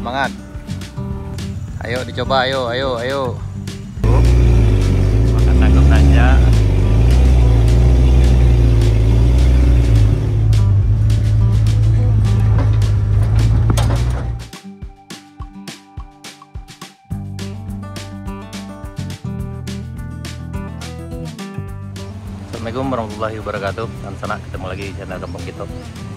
semangat. Ayo dicoba, ayo. Maka sanggup saja. Assalamualaikum warahmatullahi wabarakatuh. Dan sana ketemu lagi di channel Kampung Kito.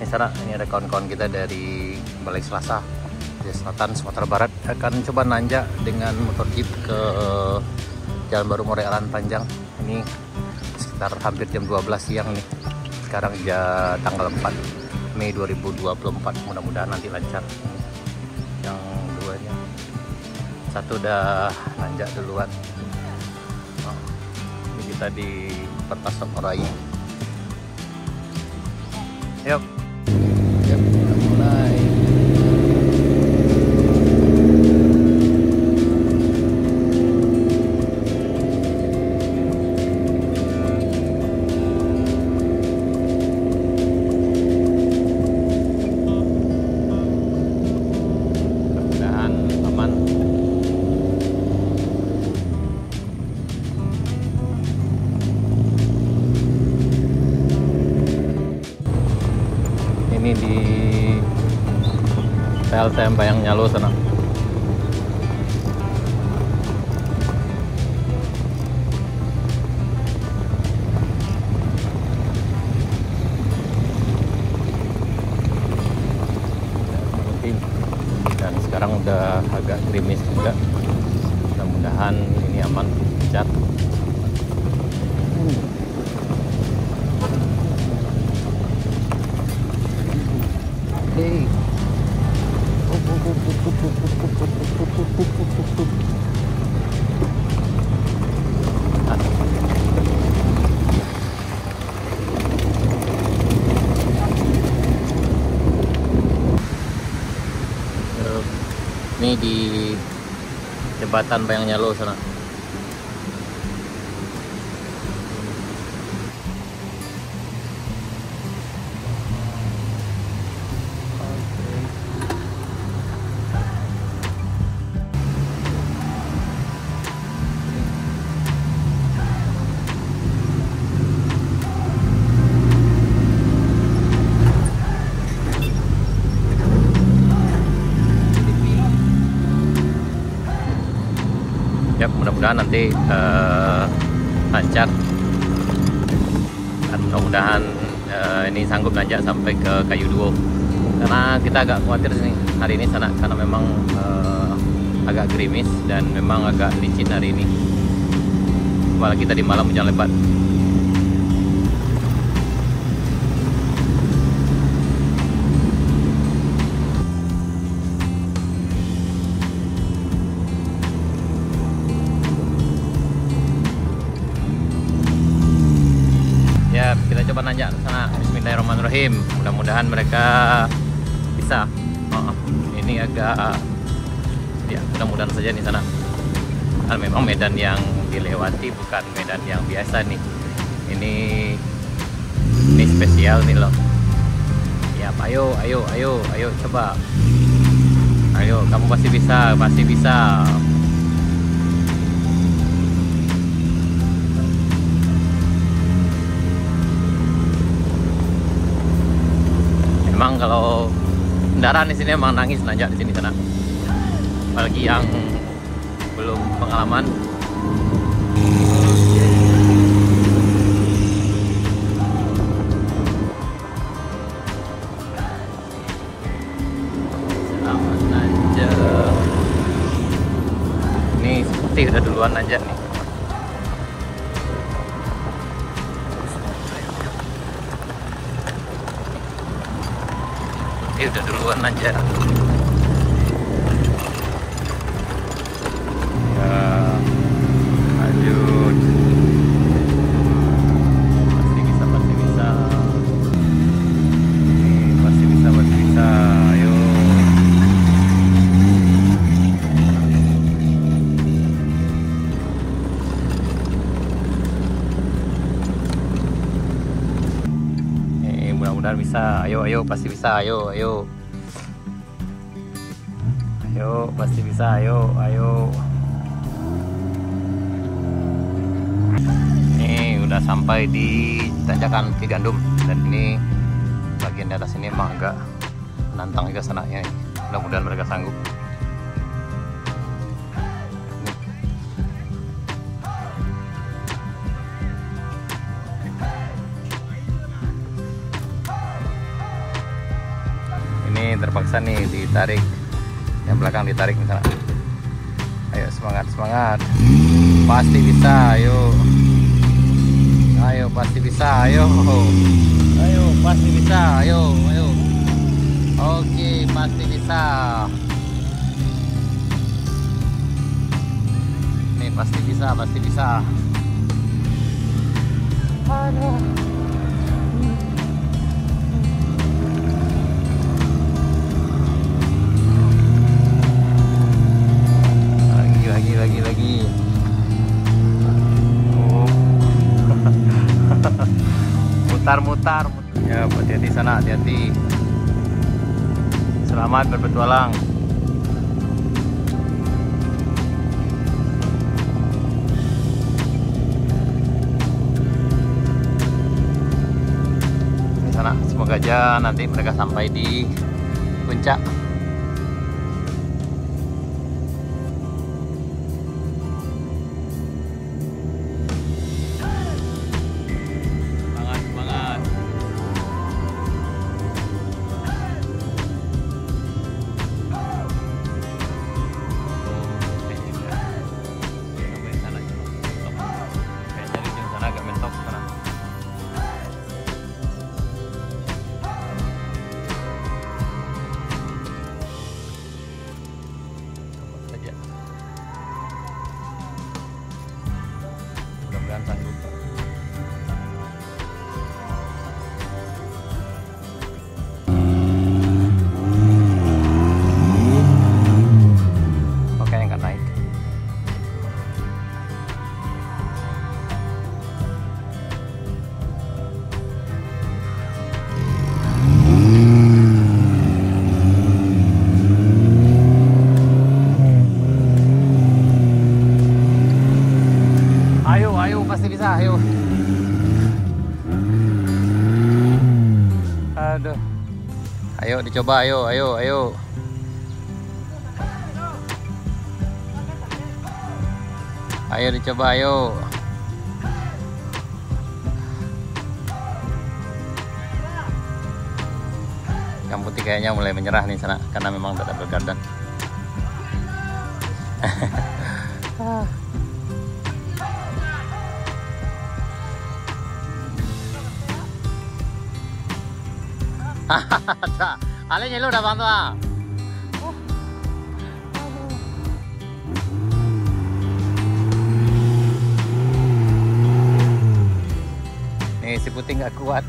Ini ada kawan-kawan kita dari Balai Selasa, di Selatan Sumatera Barat, akan coba nanjak dengan motor jeep ke Jalan Baru Moreal Panjang. Ini sekitar hampir jam 12 siang nih. Sekarang tanggal 4 Mei 2024. Mudah-mudahan nanti lancar. Yang duanya satu udah nanjak duluan. Ini kita di Perpasok Merayu. Yuk, kita mulai. Mudah-mudahan aman. Ini di PLTM Bayang Nyalo sana. Dan sekarang udah agak gerimis juga. Mudah-mudahan ini aman, lancar. Hey. Ini di jembatan Bayang Nyalo sana. Ya, mudah-mudahan nanti lancar dan mudah-mudahan ini sanggup nanjak sampai ke Kayu Duo, karena kita agak khawatir nih hari ini sana, karena memang agak gerimis dan memang agak licin hari ini, apalagi tadi malam hujan lebat. Ya, kita coba nanjak ke sana. Bismillahirrahmanirrahim. Mudah-mudahan mereka bisa. Ini agak, ya mudah-mudahan saja di sana. Karena memang medan yang dilewati bukan medan yang biasa nih. Ini spesial nih loh. Ya, ayo coba. Ayo, kamu pasti bisa, Emang kalau kendaraan di sini emang nangis nanjak di sini sana. Apalagi yang belum pengalaman. Selamat nanjak. Ini seperti udah duluan nanjak nih. Udah duluan aja. Ya, lanjut. Pasti bisa. Ini pasti bisa. Ayo. Mudah-mudahan bisa. Ayo pasti bisa. Ayo. Yuk, pasti bisa. Ayo, ayo. Ini udah sampai di tanjakan Cigandum, dan ini bagian di atas ini emang agak menantang juga senaknya. Mudah-mudahan mereka sanggup. Ini terpaksa nih ditarik, yang belakang ditarik misalnya. Ayo semangat, semangat, pasti bisa. Ayo, ayo pasti bisa. Ayo, ayo pasti bisa. Ayo, ayo. Oke, pasti bisa. Nih pasti bisa, pasti bisa. Aduh. Lagi. Oh. Mutar. Ya, hati-hati sana, hati-hati. Selamat berpetualang. Di sana, semoga aja nanti mereka sampai di puncak. Sanggup. Oke, yang naik. Ayo, pasti bisa. Ayo. Aduh. Ayo dicoba, ayo. Ayo dicoba, ayo. Yang putih kayaknya mulai menyerah nih sana, karena memang tidak double gardan. Alenya lu udah bantu ah. Nih si putih nggak kuat.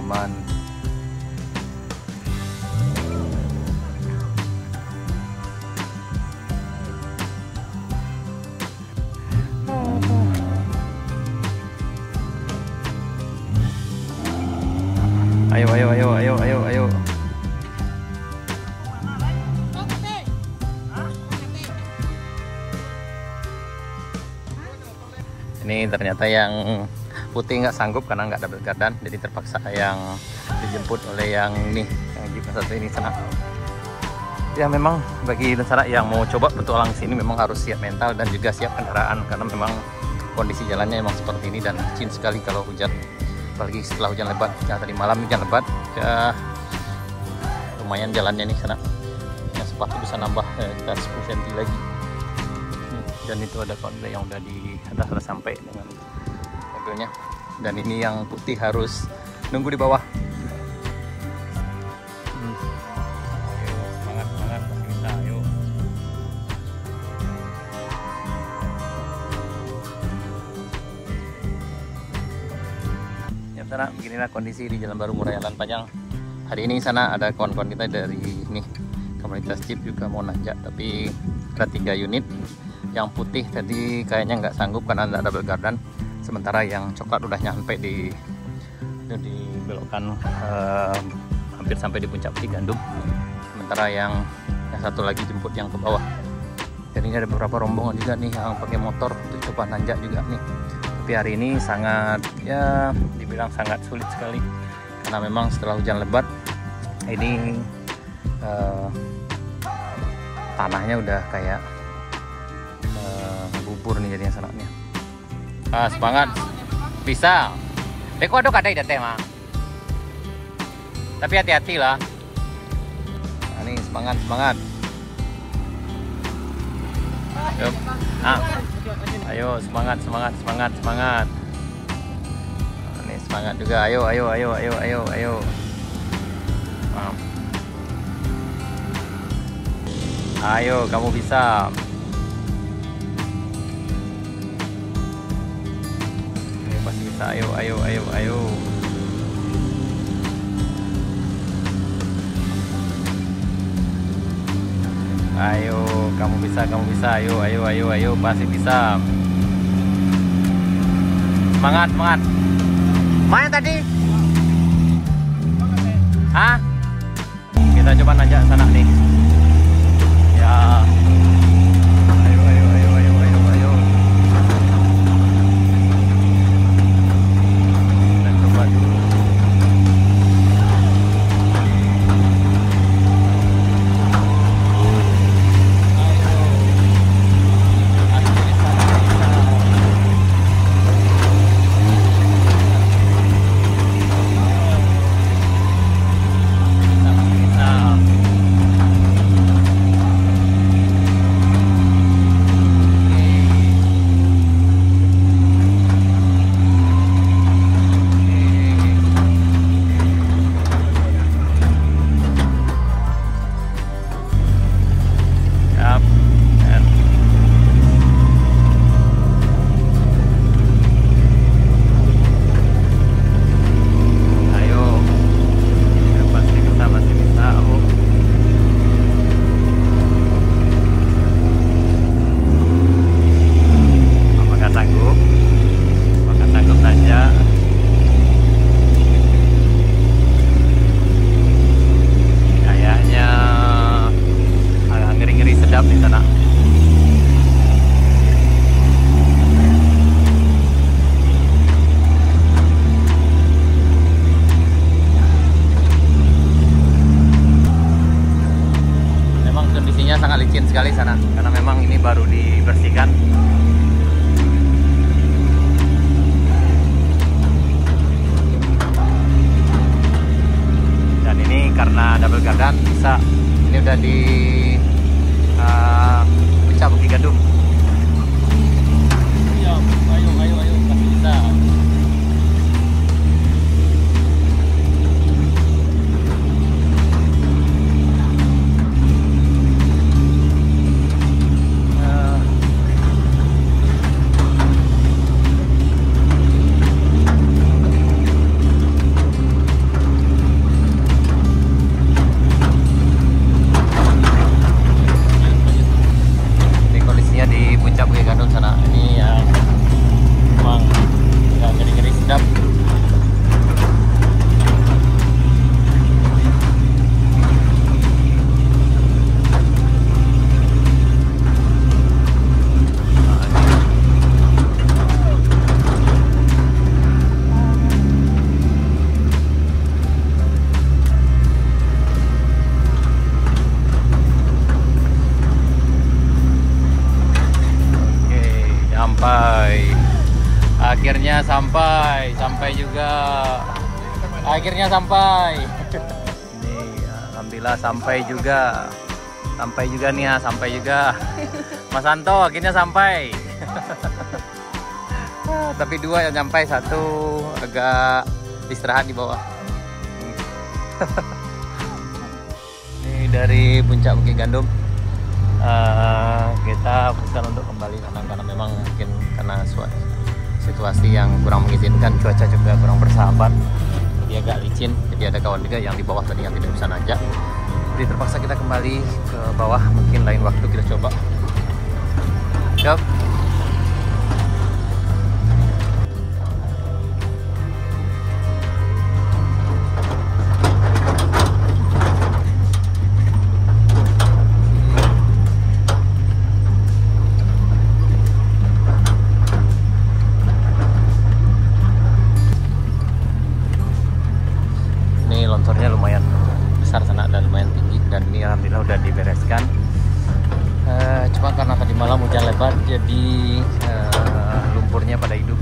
Aman. Ayo. Ini ternyata yang putih nggak sanggup karena nggak double gardan, jadi terpaksa yang dijemput oleh yang ini, yang jeep satu ini sana. Ya memang bagi sana yang mau coba petualang sini memang harus siap mental dan juga siap kendaraan, karena memang kondisi jalannya memang seperti ini dan licin sekali kalau hujan, apalagi setelah hujan lebat. Ya tadi malam hujan lebat, ya lumayan jalannya nih sana. Ya, sepatu bisa nambah kita 10 cm lagi. Dan itu ada konvoy yang udah di atas, sudah sampai dengan mobilnya, dan ini yang putih harus nunggu di bawah. Ayo semangat, pasti bisa. Ayo. Ya sana beginilah kondisi di Jalan Baru Muara Jalan Panjang. Hari ini sana ada kawan-kawan kita dari ini komunitas Jeep juga mau nanjak, tapi ada 3 unit. Yang putih tadi kayaknya nggak sanggup karena ada double gardan. Sementara yang coklat udah nyampe di belokan hampir sampai di puncak Bukit Gandum. Sementara yang satu lagi jemput yang ke bawah. Dan ini ada beberapa rombongan juga nih yang pakai motor untuk coba nanjak juga nih. Tapi hari ini sangat, ya dibilang sangat sulit sekali karena memang setelah hujan lebat ini tanahnya udah kayak bubur nih jadinya sanaknya. Semangat bisa. Deko aduk ada ide tema. Tapi hati-hati lah. Nah, ini semangat. Yuk. Ayo semangat. Ini semangat juga. Ayo. Ayo, kamu bisa. Ini pasti bisa. Ayo. Ayo, kamu bisa. Ayo, pasti bisa. Semangat. Mana tadi? Hah? Kita coba nanjak sana nih. Ya. Ayo. Kita coba dulu. Sangat licin sekali sana karena memang ini baru dibersihkan. Dan ini karena double gardan bisa, ini udah di puncak Bukit Gandum. Ayo pasti bisa. Akhirnya sampai. Nih, alhamdulillah sampai juga nih ya, sampai juga. Mas Anto akhirnya sampai. Tapi 2 yang sampai, 1 agak istirahat di bawah. Ini dari puncak Bukit Gandum. Kita putuskan untuk kembali karena memang mungkin karena situasi yang kurang mengizinkan, cuaca juga kurang bersahabat, dia agak licin. Jadi ada kawan juga yang di bawah tadi yang tidak bisa nanjak, jadi terpaksa kita kembali ke bawah. Mungkin lain waktu kita coba. Yuk. Lontornya lumayan besar sana dan lumayan tinggi, dan ini alhamdulillah udah dibereskan. Cuma karena tadi malam hujan lebat, jadi lumpurnya pada hidup.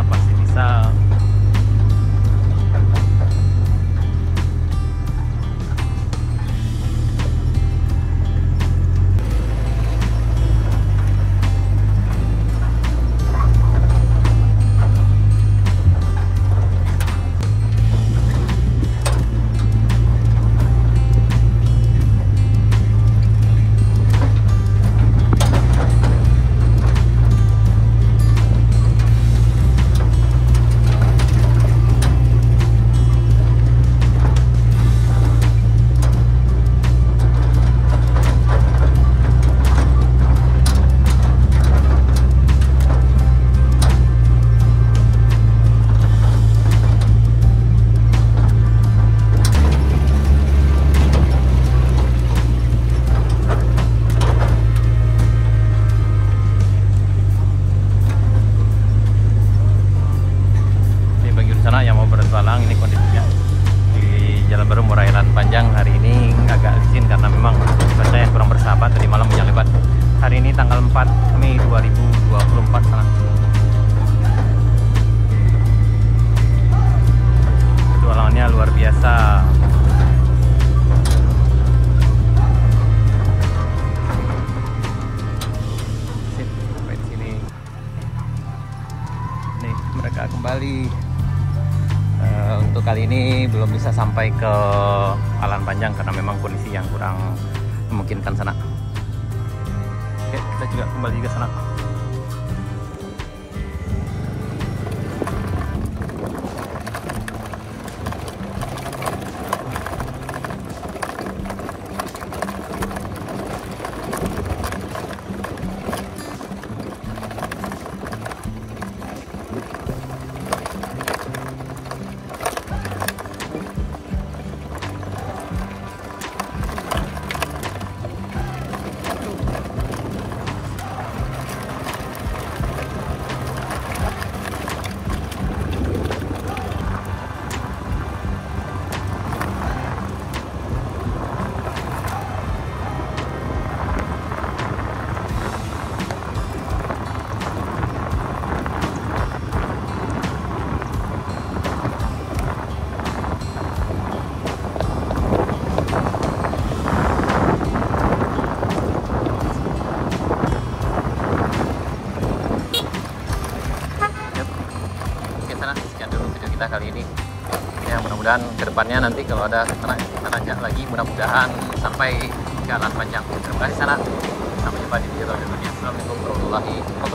Pasti bisa. Sana yang mau bertualang, ini kondisinya di Jalan Baru Murairan Panjang hari ini agak licin karena memang cuaca yang kurang bersahabat. Tadi malam hujan lebat. Hari ini tanggal 4 Mei 2024 sana. Petualangannya luar biasa. Sampai di sini. Nih mereka kembali. Untuk kali ini belum bisa sampai ke Alan Panjang karena memang kondisi yang kurang memungkinkan sana. Oke, kita juga kembali ke sana. Kali ini ya, mudah-mudahan kedepannya nanti kalau ada kita nanjak lagi, mudah-mudahan sampai ke Alan Panjang. Terima kasih sana, sampai jumpa di video berikutnya. Assalamualaikum warahmatullahi wabarakatuh.